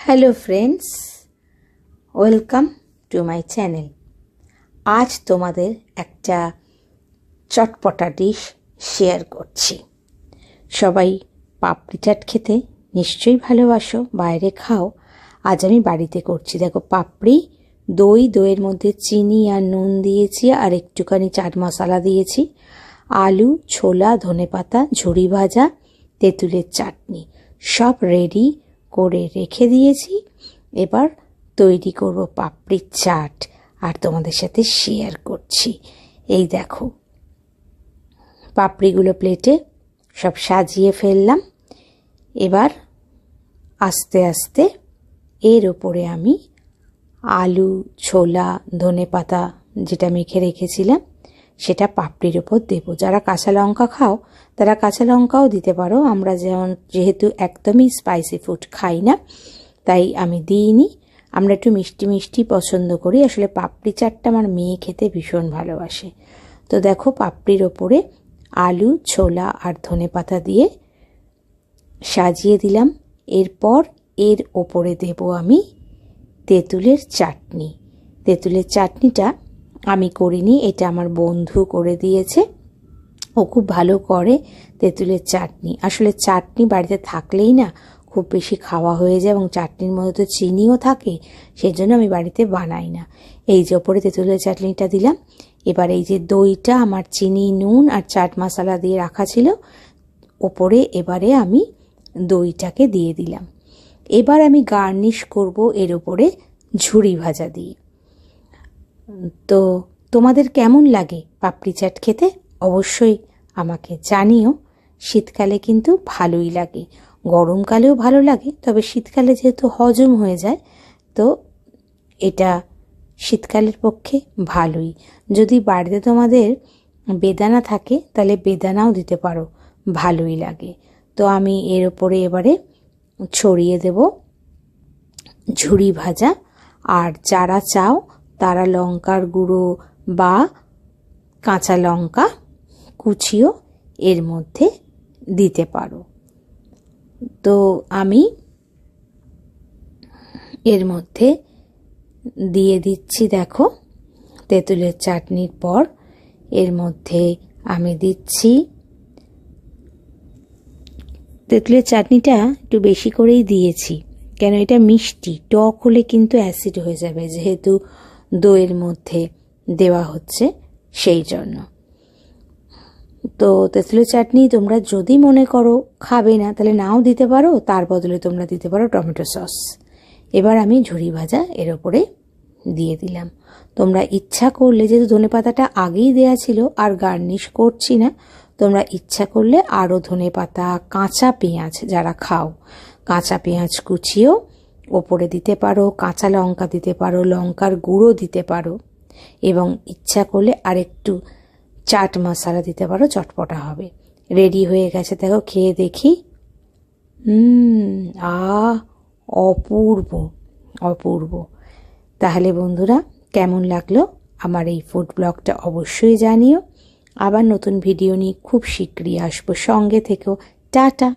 Hello friends, welcome to my channel. আজ তোমাদের একটা চটপটা ডিশ শেয়ার করছি। সবাই পাপড়ি চাট খেতে নিশ্চয়ই ভালোবাসো, বাইরে খাও। আজ আমি বাড়িতে করছি। দেখো, পাপড়ি, দইয়ের মধ্যে চিনি আর নুন দিয়েছি, আর একটুখানি চাট মশলা দিয়েছি, আলু, ছোলা, ধনেপাতা, ঝুরি ভাজা, তেঁতুলের চাটনি সব রেডি করে রেখে দিয়েছি। এবার তৈরি করব পাপড়ির চাট আর তোমাদের সাথে শেয়ার করছি। এই দেখো, পাপড়িগুলো প্লেটে সব সাজিয়ে ফেললাম। এবার আস্তে আস্তে এর ওপরে আমি আলু, ছোলা, ধনেপাতা যেটা মেখে রেখেছিলাম সেটা পাপড়ির ওপর দেবো। যারা কাঁচা লঙ্কা খাও তারা কাঁচা লঙ্কাও দিতে পারো। আমরা যেহেতু একদমই স্পাইসি ফুড খাই না, তাই আমি দিইনি। আমরা একটু মিষ্টি মিষ্টি পছন্দ করি। আসলে পাপড়ি চাটটা আমার মেয়ে খেতে ভীষণ ভালোবাসে। তো দেখো, পাপড়ির ওপরে আলু, ছোলা আর ধনেপাতা দিয়ে সাজিয়ে দিলাম। এরপর এর ওপরে দেব আমি তেঁতুলের চাটনি। তেঁতুলের চাটনিটা আমি করিনি, এটা আমার বন্ধু করে দিয়েছে। ও খুব ভালো করে তেঁতুলের চাটনি। আসলে চাটনি বাড়িতে থাকলেই না খুব বেশি খাওয়া হয়ে যায়, এবং চাটনির মধ্যে তো চিনিও থাকে, সেই জন্য আমি বাড়িতে বানাই না। এই যে ওপরে তেঁতুলের চাটনিটা দিলাম। এবার এই যে দইটা আমার চিনি, নুন আর চাট মশলা দিয়ে রাখা ছিল, ওপরে এবারে আমি দইটাকে দিয়ে দিলাম। এবার আমি গার্নিশ করব এর ওপরে ঝুরি ভাজা দিয়ে। তো তোমাদের কেমন লাগে পাপড়ি চাট খেতে অবশ্যই আমাকে জানিও। শীতকালে কিন্তু ভালোই লাগে, গরমকালেও ভালো লাগে, তবে শীতকালে যেহেতু হজম হয়ে যায়, তো এটা শীতকালের পক্ষে ভালোই। যদি বাড়িতে তোমাদের বেদানা থাকে তাহলে বেদানাও দিতে পারো, ভালোই লাগে। তো আমি এর ওপরে এবারে ছড়িয়ে দেব ঝুরি ভাজা। আর যারা চাও তারা লঙ্কার গুঁড়ো বা কাঁচা লঙ্কা কুচিও এর মধ্যে দিতে পারো। তো আমি এর মধ্যে দিয়ে দিচ্ছি। দেখো, তেঁতুলের চাটনির পর এর মধ্যে আমি দিচ্ছি তেঁতুলের চাটনিটা একটু বেশি করেই দিয়েছি, কেন এটা মিষ্টি। টক হলে কিন্তু অ্যাসিড হয়ে যাবে, যেহেতু দইয়ের মধ্যে দেওয়া হচ্ছে, সেই জন্য। তো তেঁতুলের চাটনি তোমরা যদি মনে করো খাবে না, তাহলে নাও দিতে পারো, তার বদলে তোমরা দিতে পারো টমেটো সস। এবার আমি ঝুরি ভাজা এর ওপরে দিয়ে দিলাম। তোমরা ইচ্ছা করলে, যেহেতু ধনেপাতাটা আগেই দেয়া ছিল আর গার্নিশ করছি না, তোমরা ইচ্ছা করলে আরও ধনেপাতা, কাঁচা পেঁয়াজ, যারা খাও কাঁচা পেঁয়াজ কুচিও ওপরে দিতে পারো, কাঁচা লঙ্কা দিতে পারো, লঙ্কার গুঁড়ো দিতে পারো, এবং ইচ্ছা করলে আরেকটু চাট মশলা দিতে পারো, চটপটা হবে। রেডি হয়ে গেছে, দেখো, খেয়ে দেখি। অপূর্ব অপূর্ব। তাহলে বন্ধুরা, কেমন লাগলো আমার এই ফুড ব্লগটা অবশ্যই জানিও। আবার নতুন ভিডিও নিয়ে খুব শীঘ্রই আসবো, সঙ্গে থেকো। টাটা।